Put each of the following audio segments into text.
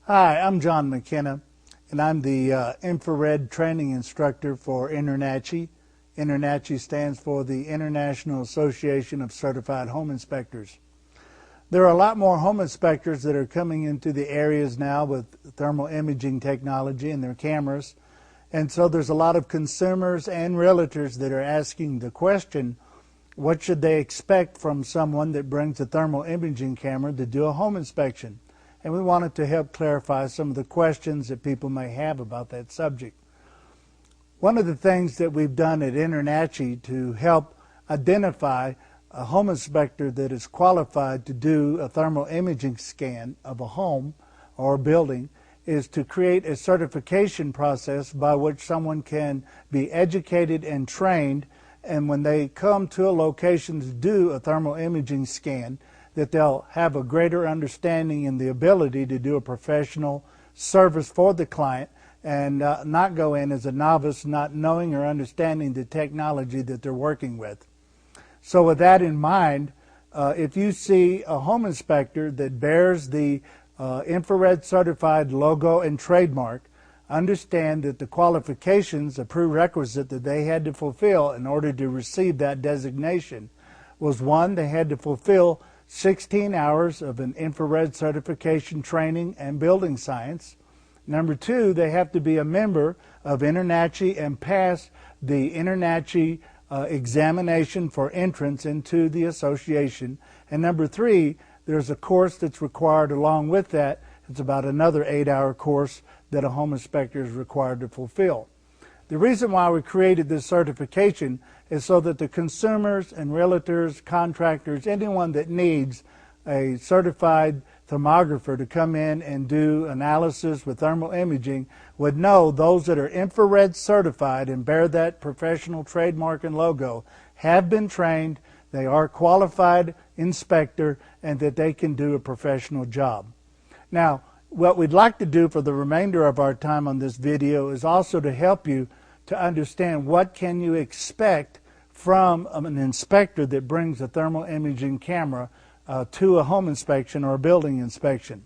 Hi, I'm John McKenna, and I'm the infrared training instructor for INTRNACHI. INTRNACHI stands for the International Association of Certified Home Inspectors. There are a lot more home inspectors that are coming into the areas now with thermal imaging technology and their cameras, and so there's a lot of consumers and realtors that are asking the question, what should they expect from someone that brings a thermal imaging camera to do a home inspection? And we wanted to help clarify some of the questions that people may have about that subject. One of the things that we've done at INTRNACHI to help identify a home inspector that is qualified to do a thermal imaging scan of a home or a building is to create a certification process by which someone can be educated and trained, and when they come to a location to do a thermal imaging scan, that they'll have a greater understanding and the ability to do a professional service for the client and not go in as a novice, not knowing or understanding the technology that they're working with. So with that in mind, if you see a home inspector that bears the infrared certified logo and trademark, understand that the qualifications, a prerequisite that they had to fulfill in order to receive that designation was, one, they had to fulfill 16 hours of an infrared certification training and building science. Number two, they have to be a member of INTRNACHI and pass the INTRNACHI examination for entrance into the association. And number three, there's a course that's required along with that. It's about another 8-hour course that a home inspector is required to fulfill. The reason why we created this certification is so that the consumers and realtors, contractors, anyone that needs a certified thermographer to come in and do analysis with thermal imaging would know those that are infrared certified and bear that professional trademark and logo have been trained, they are qualified inspector, and that they can do a professional job. Now, what we'd like to do for the remainder of our time on this video is also to help you to understand what can you expect from an inspector that brings a thermal imaging camera to a home inspection or a building inspection.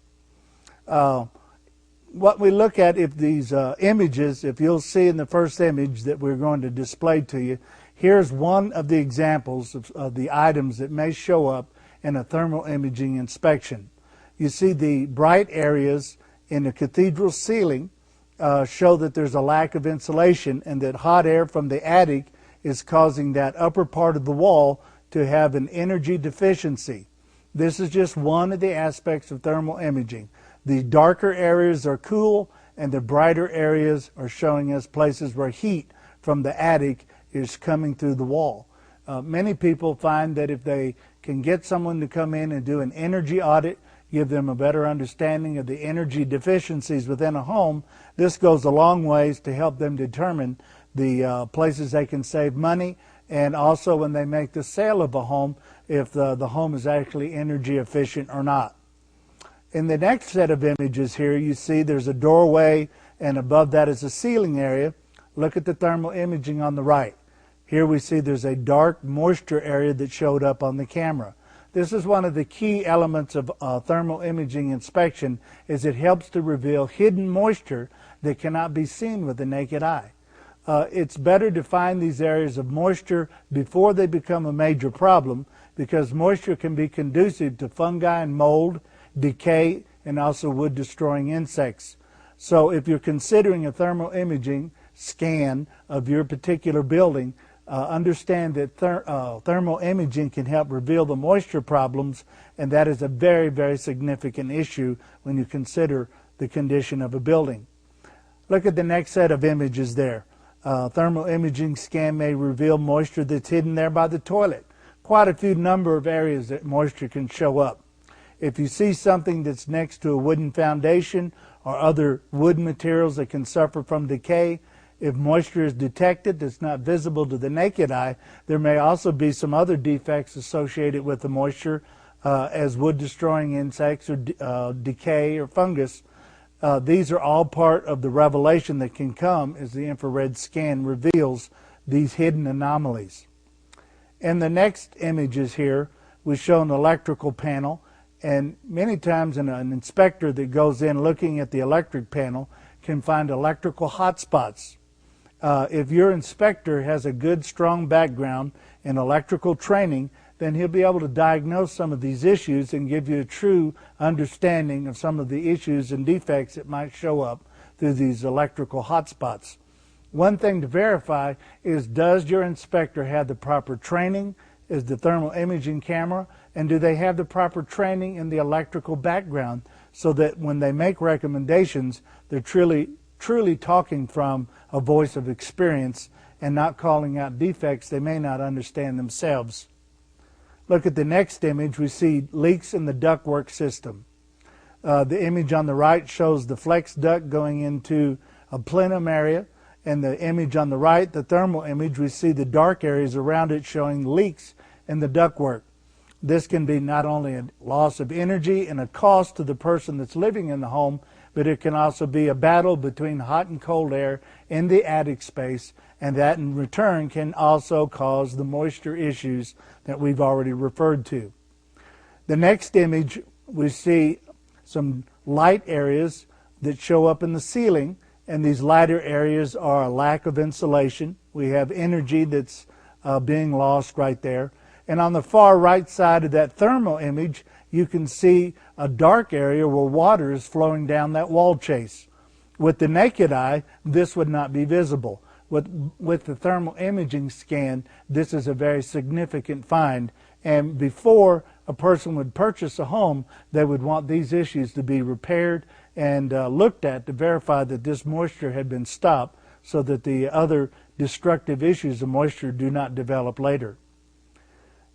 What we look at, if these images, if you'll see in the first image that we're going to display to you, here's one of the examples of the items that may show up in a thermal imaging inspection. You see the bright areas in the cathedral ceiling show that there's a lack of insulation and that hot air from the attic is causing that upper part of the wall to have an energy deficiency. This is just one of the aspects of thermal imaging. The darker areas are cool and the brighter areas are showing us places where heat from the attic is coming through the wall. Many people find that if they can get someone to come in and do an energy audit, give them a better understanding of the energy deficiencies within a home, this goes a long ways to help them determine the places they can save money, and also when they make the sale of a home, if the home is actually energy efficient or not. In the next set of images here, you see there's a doorway, and above that is a ceiling area. Look at the thermal imaging on the right. Here we see there's a dark moisture area that showed up on the camera. This is one of the key elements of thermal imaging inspection, is it helps to reveal hidden moisture that cannot be seen with the naked eye. It's better to find these areas of moisture before they become a major problem, because moisture can be conducive to fungi and mold, decay, and also wood-destroying insects. So if you're considering a thermal imaging scan of your particular building, understand that thermal imaging can help reveal the moisture problems, and that is a very, very significant issue when you consider the condition of a building. Look at the next set of images there. Thermal imaging scan may reveal moisture that's hidden there by the toilet. Quite a few number of areas that moisture can show up. If you see something that's next to a wooden foundation or other wood materials that can suffer from decay, if moisture is detected that's not visible to the naked eye, there may also be some other defects associated with the moisture. as wood-destroying insects or decay or fungus. These are all part of the revelation that can come as the infrared scan reveals these hidden anomalies. And the next images here, we show an electrical panel, and many times an inspector that goes in looking at the electric panel can find electrical hotspots. If your inspector has a good, strong background in electrical training, then he'll be able to diagnose some of these issues and give you a true understanding of some of the issues and defects that might show up through these electrical hotspots. One thing to verify is, does your inspector have the proper training? Is the thermal imaging camera? And do they have the proper training in the electrical background so that when they make recommendations, they're truly talking from a voice of experience and not calling out defects they may not understand themselves. Look at the next image. We see leaks in the ductwork system. The image on the right shows the flex duct going into a plenum area, and the image on the right, the thermal image, we see the dark areas around it showing leaks in the ductwork. This can be not only a loss of energy and a cost to the person that's living in the home, but it can also be a battle between hot and cold air in the attic space, and that in return can also cause the moisture issues that we've already referred to. The next image, we see some light areas that show up in the ceiling, and these lighter areas are a lack of insulation. We have energy that's being lost right there. And on the far right side of that thermal image, you can see a dark area where water is flowing down that wall chase. With the naked eye, this would not be visible. With the thermal imaging scan, this is a very significant find. And before a person would purchase a home, they would want these issues to be repaired and looked at to verify that this moisture had been stopped so that the other destructive issues of moisture do not develop later.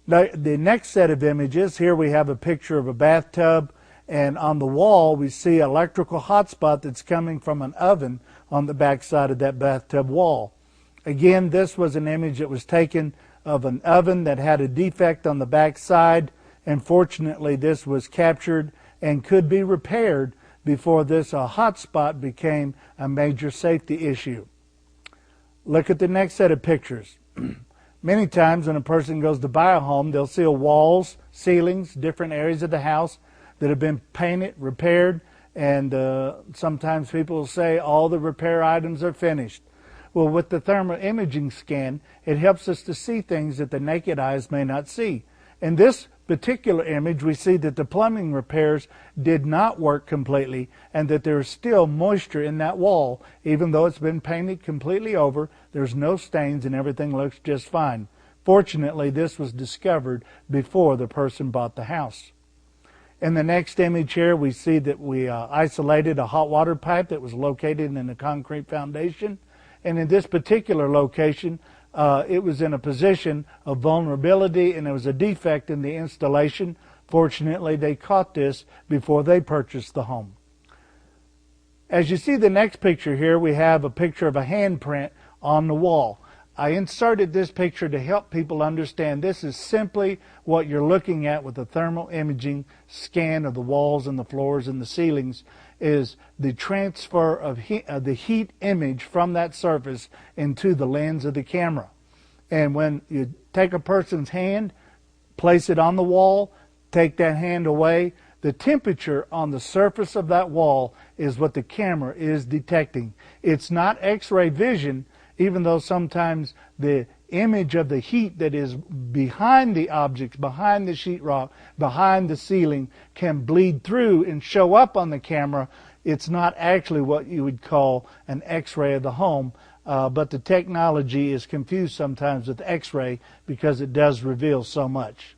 Now, the next set of images, here we have a picture of a bathtub, and on the wall we see an electrical hotspot that's coming from an oven on the back side of that bathtub wall. Again, this was an image that was taken of an oven that had a defect on the back side, and fortunately this was captured and could be repaired before this hotspot became a major safety issue. Look at the next set of pictures. Many times when a person goes to buy a home, they'll see walls, ceilings, different areas of the house that have been painted, repaired, and sometimes people will say all the repair items are finished. Well, with the thermal imaging scan, it helps us to see things that the naked eyes may not see. In this particular image, we see that the plumbing repairs did not work completely and that there's still moisture in that wall. Even though it's been painted completely over, there's no stains and everything looks just fine. Fortunately, this was discovered before the person bought the house. In the next image here, we see that we isolated a hot water pipe that was located in a concrete foundation. And in this particular location, it was in a position of vulnerability and there was a defect in the installation. Fortunately, they caught this before they purchased the home. As you see the next picture here, we have a picture of a handprint on the wall. I inserted this picture to help people understand this is simply what you're looking at with a thermal imaging scan of the walls and the floors and the ceilings, is the transfer of the heat image from that surface into the lens of the camera. And when you take a person's hand, place it on the wall, take that hand away, the temperature on the surface of that wall is what the camera is detecting. It's not X-ray vision, even though sometimes the image of the heat that is behind the objects, behind the sheetrock, behind the ceiling, can bleed through and show up on the camera. It's not actually what you would call an X-ray of the home, but the technology is confused sometimes with X-ray because it does reveal so much.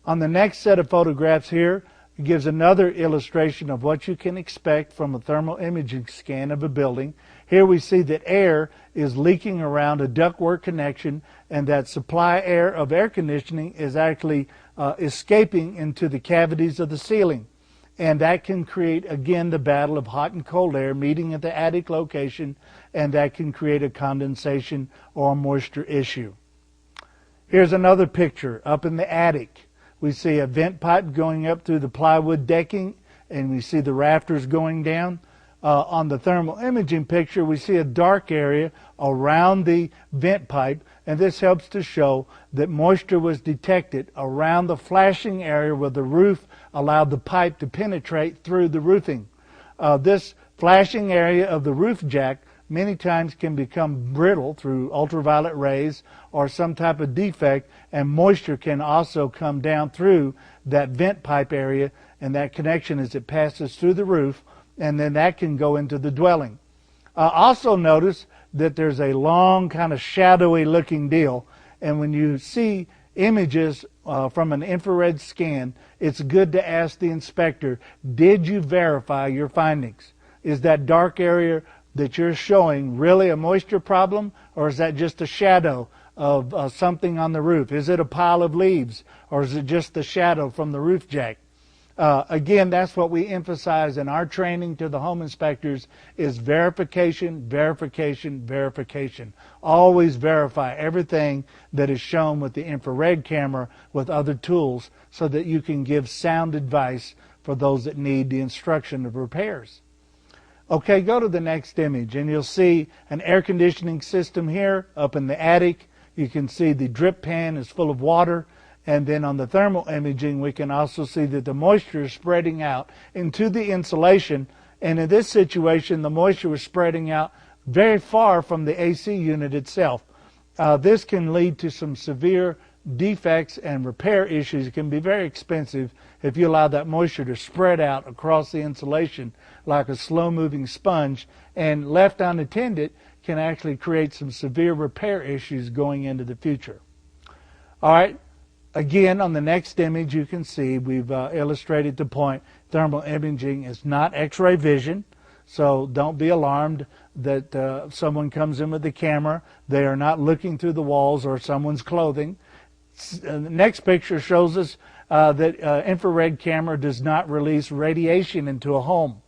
On the next set of photographs here, it gives another illustration of what you can expect from a thermal imaging scan of a building. Here we see that air is leaking around a ductwork connection and that supply air of air conditioning is actually escaping into the cavities of the ceiling. And that can create, again, the battle of hot and cold air meeting at the attic location, and that can create a condensation or a moisture issue. Here's another picture up in the attic. We see a vent pipe going up through the plywood decking, and we see the rafters going down. On the thermal imaging picture, we see a dark area around the vent pipe, and this helps to show that moisture was detected around the flashing area where the roof allowed the pipe to penetrate through the roofing. This flashing area of the roof jack many times can become brittle through ultraviolet rays or some type of defect, and moisture can also come down through that vent pipe area and that connection as it passes through the roof, and then that can go into the dwelling. Also notice that there's a long kind of shadowy looking deal, and when you see images from an infrared scan, it's good to ask the inspector, did you verify your findings? Is that dark area that you're showing really a moisture problem, or is that just a shadow of something on the roof? Is it a pile of leaves, or is it just the shadow from the roof jack? Again, that's what we emphasize in our training to the home inspectors is verification, verification, verification. Always verify everything that is shown with the infrared camera with other tools so that you can give sound advice for those that need the instruction of repairs. Okay, go to the next image and you'll see an air conditioning system here up in the attic. You can see the drip pan is full of water. And then on the thermal imaging, we can also see that the moisture is spreading out into the insulation. And in this situation, the moisture was spreading out very far from the AC unit itself. This can lead to some severe defects and repair issues. It can be very expensive if you allow that moisture to spread out across the insulation like a slow-moving sponge, and left unattended can actually create some severe repair issues going into the future. All right. Again, on the next image, you can see we've illustrated the point. Thermal imaging is not X-ray vision, so don't be alarmed that someone comes in with the camera. They are not looking through the walls or someone's clothing. The next picture shows us that infrared camera does not release radiation into a home.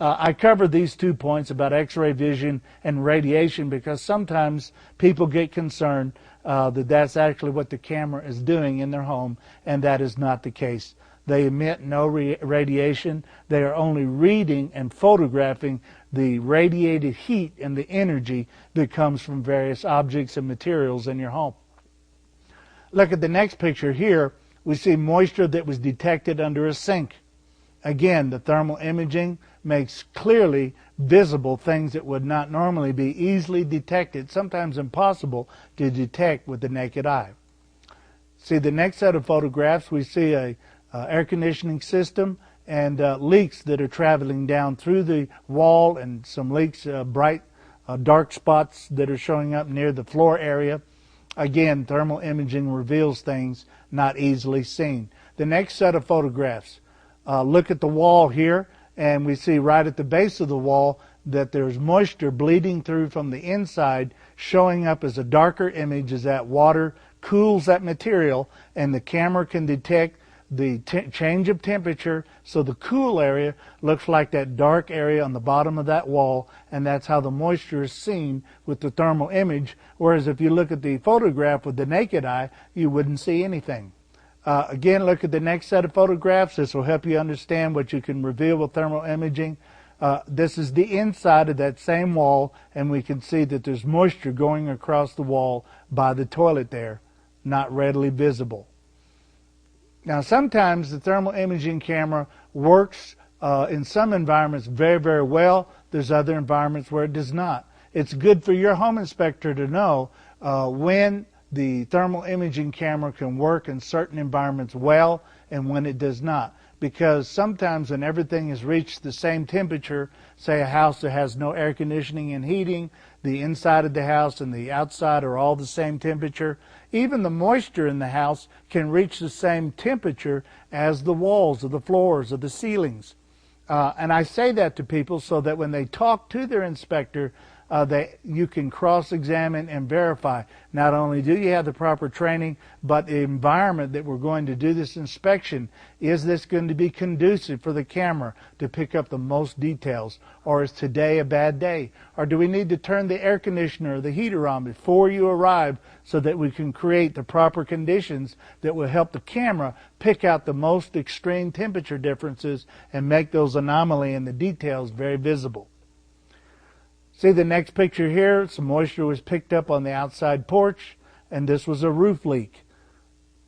I covered these 2 points about X-ray vision and radiation because sometimes people get concerned that that's actually what the camera is doing in their home, and that is not the case. They emit no radiation. They are only reading and photographing the radiated heat and the energy that comes from various objects and materials in your home. Look at the next picture here. We see moisture that was detected under a sink. Again, the thermal imaging makes clearly visible things that would not normally be easily detected, sometimes impossible to detect with the naked eye. See the next set of photographs, we see a air conditioning system and leaks that are traveling down through the wall, and some leaks, bright dark spots that are showing up near the floor area. Again, thermal imaging reveals things not easily seen. The next set of photographs, look at the wall here, and we see right at the base of the wall that there's moisture bleeding through from the inside, showing up as a darker image as that water cools that material, and the camera can detect the change of temperature, so the cool area looks like that dark area on the bottom of that wall, and that's how the moisture is seen with the thermal image, whereas if you look at the photograph with the naked eye, you wouldn't see anything. Again, look at the next set of photographs. This will help you understand what you can reveal with thermal imaging. This is the inside of that same wall, and we can see that there's moisture going across the wall by the toilet there, not readily visible. Now, sometimes the thermal imaging camera works in some environments very, very well. There's other environments where it does not. It's good for your home inspector to know when the thermal imaging camera can work in certain environments well and when it does not. Because sometimes when everything has reached the same temperature, say a house that has no air conditioning and heating, the inside of the house and the outside are all the same temperature, even the moisture in the house can reach the same temperature as the walls or the floors or the ceilings. And I say that to people so that when they talk to their inspector, that you can cross-examine and verify. Not only do you have the proper training, but the environment that we're going to do this inspection, is this going to be conducive for the camera to pick up the most details? Or is today a bad day? Or do we need to turn the air conditioner or the heater on before you arrive so that we can create the proper conditions that will help the camera pick out the most extreme temperature differences and make those anomalies in the details very visible? See the next picture here, some moisture was picked up on the outside porch, and this was a roof leak.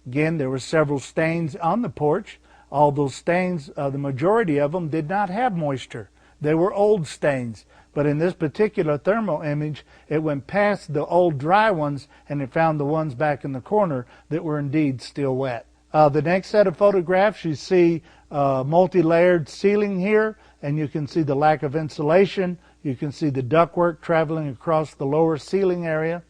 Again, there were several stains on the porch. All those stains, the majority of them did not have moisture. They were old stains. But in this particular thermal image, it went past the old dry ones, and it found the ones back in the corner that were indeed still wet. The next set of photographs, you see multi-layered ceiling here, and you can see the lack of insulation. You can see the ductwork traveling across the lower ceiling area.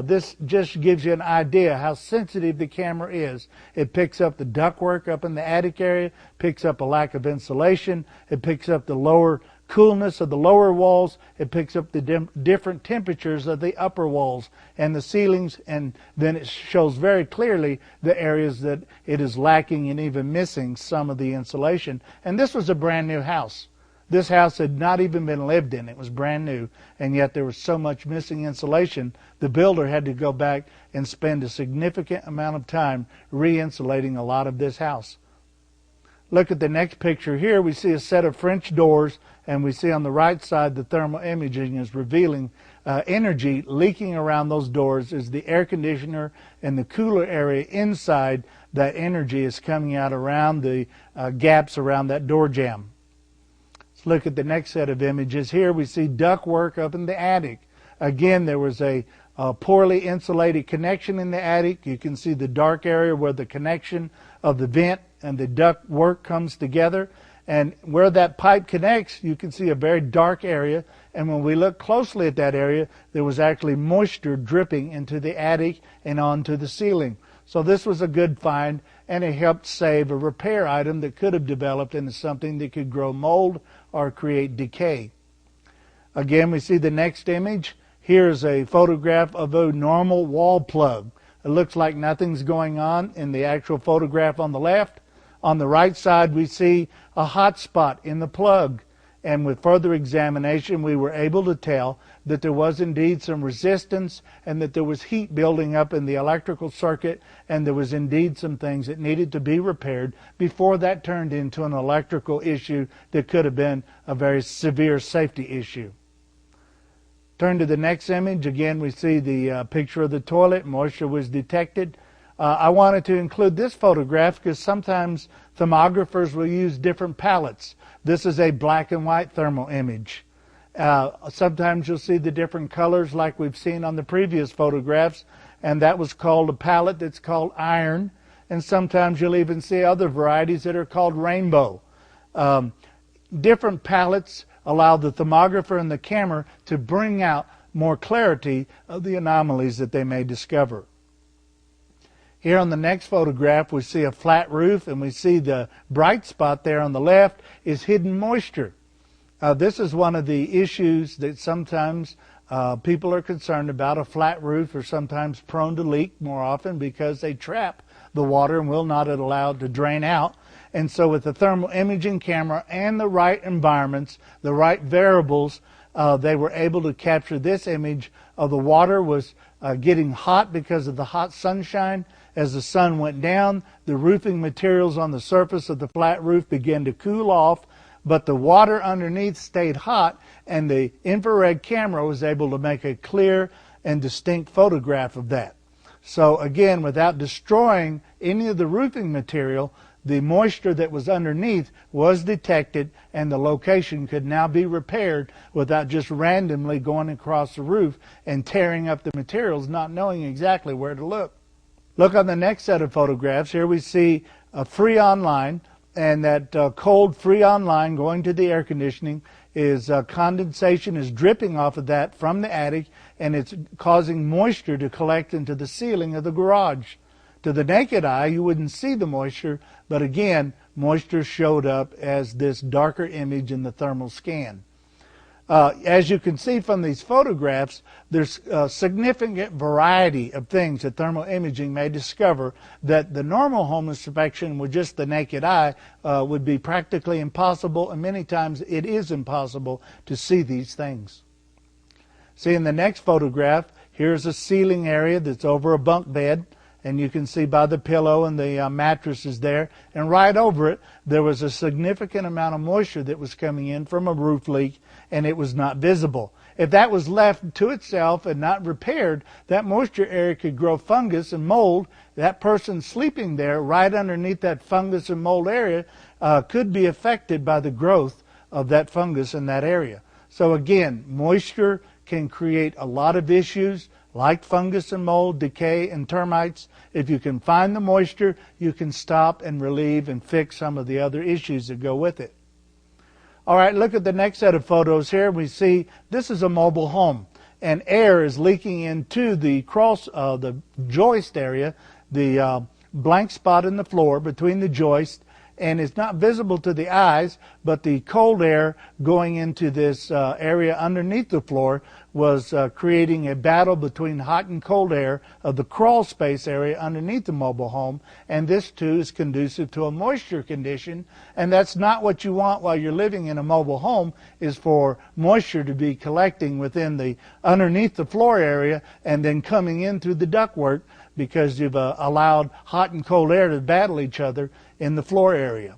This just gives you an idea how sensitive the camera is. It picks up the ductwork up in the attic area, picks up a lack of insulation, it picks up the lower coolness of the lower walls, it picks up the different temperatures of the upper walls and the ceilings, and then it shows very clearly the areas that it is lacking and even missing some of the insulation. And this was a brand new house. This house had not even been lived in. It was brand new, and yet there was so much missing insulation, the builder had to go back and spend a significant amount of time re-insulating a lot of this house. Look at the next picture here. We see a set of French doors, and we see on the right side the thermal imaging is revealing energy leaking around those doors as the air conditioner and the cooler area inside. That energy is coming out around the gaps around that door jamb. Let's look at the next set of images. Here we see ductwork up in the attic. Again, there was a poorly insulated connection in the attic. You can see the dark area where the connection of the vent and the ductwork comes together. And where that pipe connects, you can see a very dark area. And when we look closely at that area, there was actually moisture dripping into the attic and onto the ceiling. So this was a good find, and it helped save a repair item that could have developed into something that could grow mold or create decay. Again, we see the next image. Here's a photograph of a normal wall plug. It looks like nothing's going on in the actual photograph on the left. On the right side, we see a hot spot in the plug. And with further examination, we were able to tell that there was indeed some resistance and that there was heat building up in the electrical circuit, and there was indeed some things that needed to be repaired before that turned into an electrical issue that could have been a very severe safety issue. Turn to the next image. Again, we see the picture of the toilet. Moisture was detected. I wanted to include this photograph because sometimes thermographers will use different palettes. This is a black and white thermal image. Sometimes you'll see the different colors like we've seen on the previous photographs, and that was called a palette that's called iron. And sometimes you'll even see other varieties that are called rainbow. Different palettes allow the thermographer and the camera to bring out more clarity of the anomalies that they may discover. Here on the next photograph, we see a flat roof, and we see the bright spot there on the left is hidden moisture. This is one of the issues that sometimes people are concerned about. A flat roof are sometimes prone to leak more often because they trap the water and will not allow it to drain out. And so with the thermal imaging camera and the right environments, the right variables, they were able to capture this image of the water was getting hot because of the hot sunshine. As the sun went down, the roofing materials on the surface of the flat roof began to cool off, but the water underneath stayed hot, and the infrared camera was able to make a clear and distinct photograph of that. So again, without destroying any of the roofing material, the moisture that was underneath was detected, and the location could now be repaired without just randomly going across the roof and tearing up the materials, not knowing exactly where to look. Look on the next set of photographs. Here we see a Freon line, and that cold Freon line going to the air conditioning is condensation is dripping off of that from the attic, and it's causing moisture to collect into the ceiling of the garage. To the naked eye, you wouldn't see the moisture, but again, moisture showed up as this darker image in the thermal scan. As you can see from these photographs, there's a significant variety of things that thermal imaging may discover that the normal home inspection with just the naked eye would be practically impossible, and many times it is impossible to see these things. See, in the next photograph, here's a ceiling area that's over a bunk bed, and you can see by the pillow and the mattresses there, and right over it there was a significant amount of moisture that was coming in from a roof leak, and it was not visible. If that was left to itself and not repaired, that moisture area could grow fungus and mold. That person sleeping there right underneath that fungus and mold area could be affected by the growth of that fungus in that area. So again, moisture can create a lot of issues like fungus and mold, decay, and termites. If you can find the moisture, you can stop and relieve and fix some of the other issues that go with it. All right, look at the next set of photos here. We see this is a mobile home, and air is leaking into the the joist area, the blank spot in the floor between the joist, and it's not visible to the eyes, but the cold air going into this area underneath the floor was creating a battle between hot and cold air of the crawl space area underneath the mobile home, and this too is conducive to a moisture condition, and that's not what you want while you're living in a mobile home, is for moisture to be collecting within the underneath the floor area and then coming in through the ductwork, because you've allowed hot and cold air to battle each other in the floor area.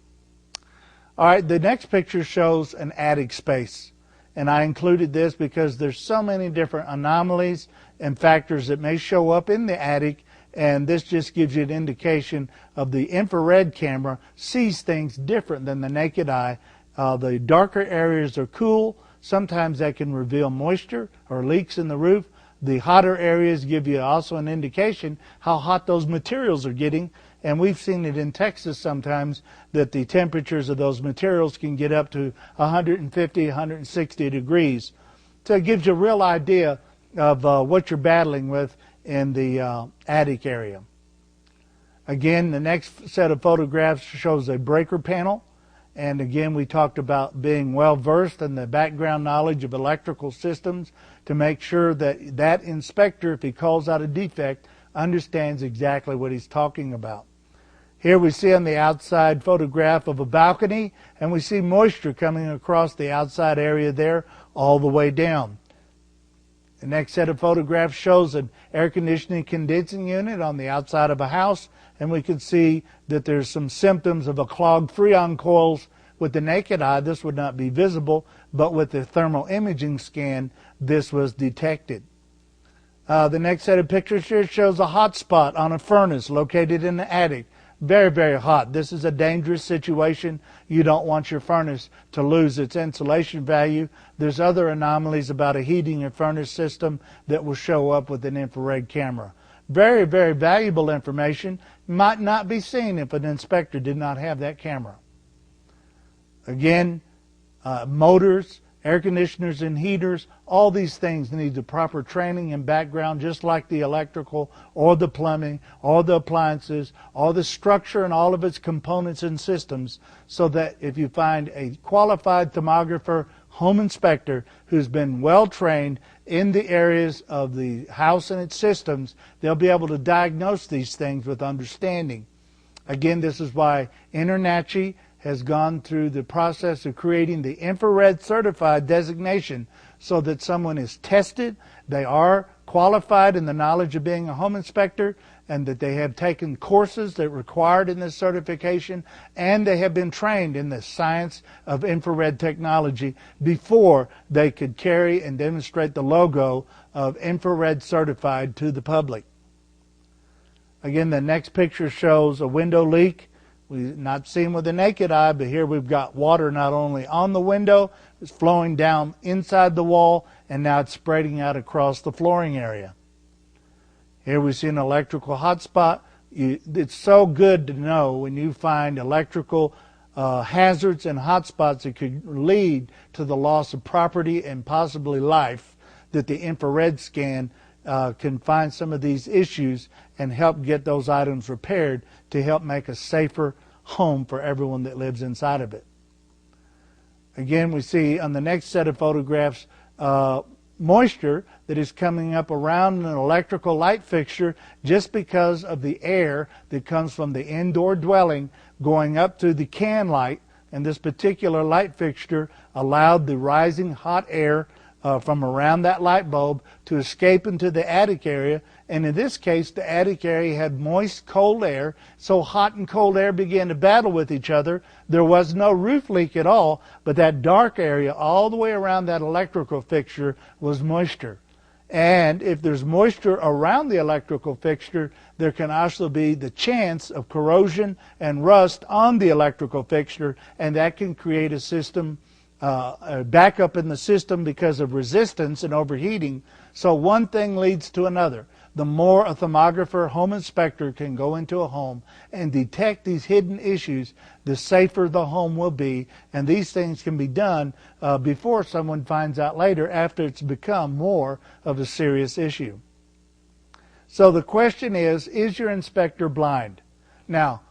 All right, the next picture shows an attic space. And I included this because there's so many different anomalies and factors that may show up in the attic, and this just gives you an indication of the infrared camera sees things different than the naked eye. The darker areas are cool. Sometimes that can reveal moisture or leaks in the roof. The hotter areas give you also an indication how hot those materials are getting, and we've seen it in Texas sometimes that the temperatures of those materials can get up to 150, 160 degrees. So it gives you a real idea of what you're battling with in the attic area. Again, the next set of photographs shows a breaker panel. And again, we talked about being well versed in the background knowledge of electrical systems to make sure that that inspector, if he calls out a defect, understands exactly what he's talking about. Here we see on the outside photograph of a balcony, and we see moisture coming across the outside area there all the way down. The next set of photographs shows an air conditioning condensing unit on the outside of a house, and we can see that there's some symptoms of a clogged freon coils. With the naked eye, this would not be visible, but with the thermal imaging scan, this was detected. The next set of pictures here shows a hot spot on a furnace located in the attic. Very, very hot. This is a dangerous situation. You don't want your furnace to lose its insulation value. There's other anomalies about a heating and furnace system that will show up with an infrared camera. Very, very valuable information. Might not be seen if an inspector did not have that camera. Again, motors, air conditioners and heaters, all these things need the proper training and background, just like the electrical or the plumbing or the appliances or the structure and all of its components and systems, so that if you find a qualified thermographer, home inspector who's been well trained in the areas of the house and its systems, they'll be able to diagnose these things with understanding. Again, this is why InterNACHI has gone through the process of creating the infrared certified designation, so that someone is tested, they are qualified in the knowledge of being a home inspector, and that they have taken courses that are required in this certification, and they have been trained in the science of infrared technology before they could carry and demonstrate the logo of infrared certified to the public. Again, the next picture shows a window leak. We've not seen with the naked eye, but here we've got water not only on the window, it's flowing down inside the wall, and now it's spreading out across the flooring area. Here we see an electrical hotspot. It's so good to know when you find electrical hazards and hotspots that could lead to the loss of property and possibly life, that the infrared scan can find some of these issues and help get those items repaired to help make a safer home for everyone that lives inside of it. Again, we see on the next set of photographs moisture that is coming up around an electrical light fixture just because of the air that comes from the indoor dwelling going up to the can light, and this particular light fixture allowed the rising hot air from around that light bulb to escape into the attic area, and in this case the attic area had moist cold air, so hot and cold air began to battle with each other. There was no roof leak at all, but that dark area all the way around that electrical fixture was moisture. And if there's moisture around the electrical fixture, there can also be the chance of corrosion and rust on the electrical fixture, and that can create a system backup in the system because of resistance and overheating. So one thing leads to another. The more a thermographer home inspector can go into a home and detect these hidden issues, the safer the home will be, and these things can be done before someone finds out later after it's become more of a serious issue. So the question is your inspector blind? Now,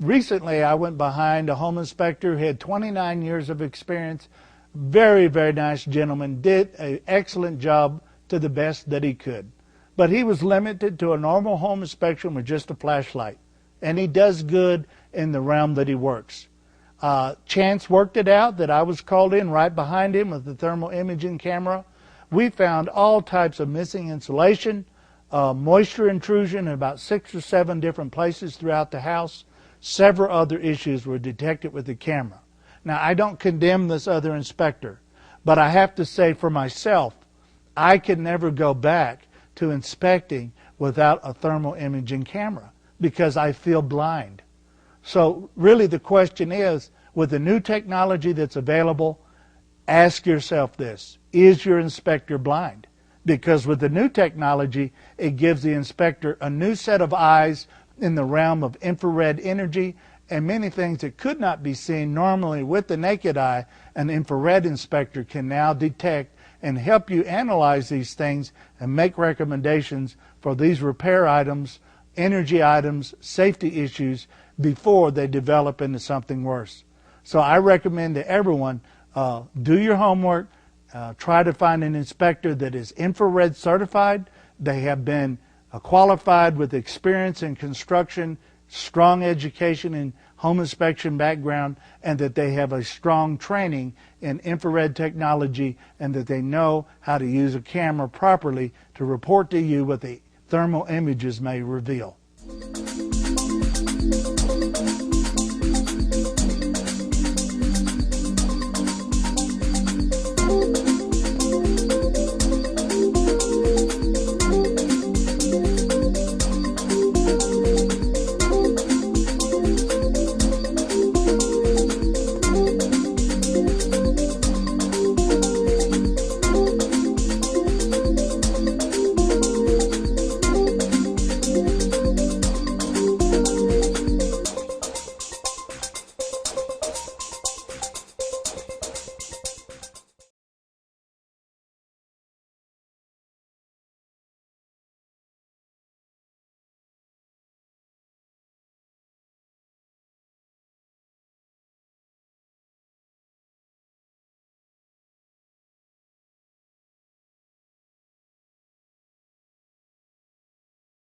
recently I went behind a home inspector who had 29 years of experience, very, very nice gentleman, did an excellent job to the best that he could. But he was limited to a normal home inspection with just a flashlight. And he does good in the realm that he works. Chance worked it out that I was called in right behind him with the thermal imaging camera. We found all types of missing insulation, moisture intrusion in about 6 or 7 different places throughout the house. Several other issues were detected with the camera. Now, I don't condemn this other inspector, but I have to say for myself, I can never go back to inspecting without a thermal imaging camera because I feel blind. So really the question is, with the new technology that's available, ask yourself this: is your inspector blind? Because with the new technology, it gives the inspector a new set of eyes in the realm of infrared energy, and many things that could not be seen normally with the naked eye, an infrared inspector can now detect and help you analyze these things and make recommendations for these repair items, energy items, safety issues before they develop into something worse. So I recommend to everyone, do your homework, try to find an inspector that is infrared certified. They have been qualified with experience in construction, strong education in home inspection background, and that they have a strong training in infrared technology, and that they know how to use a camera properly to report to you what the thermal images may reveal.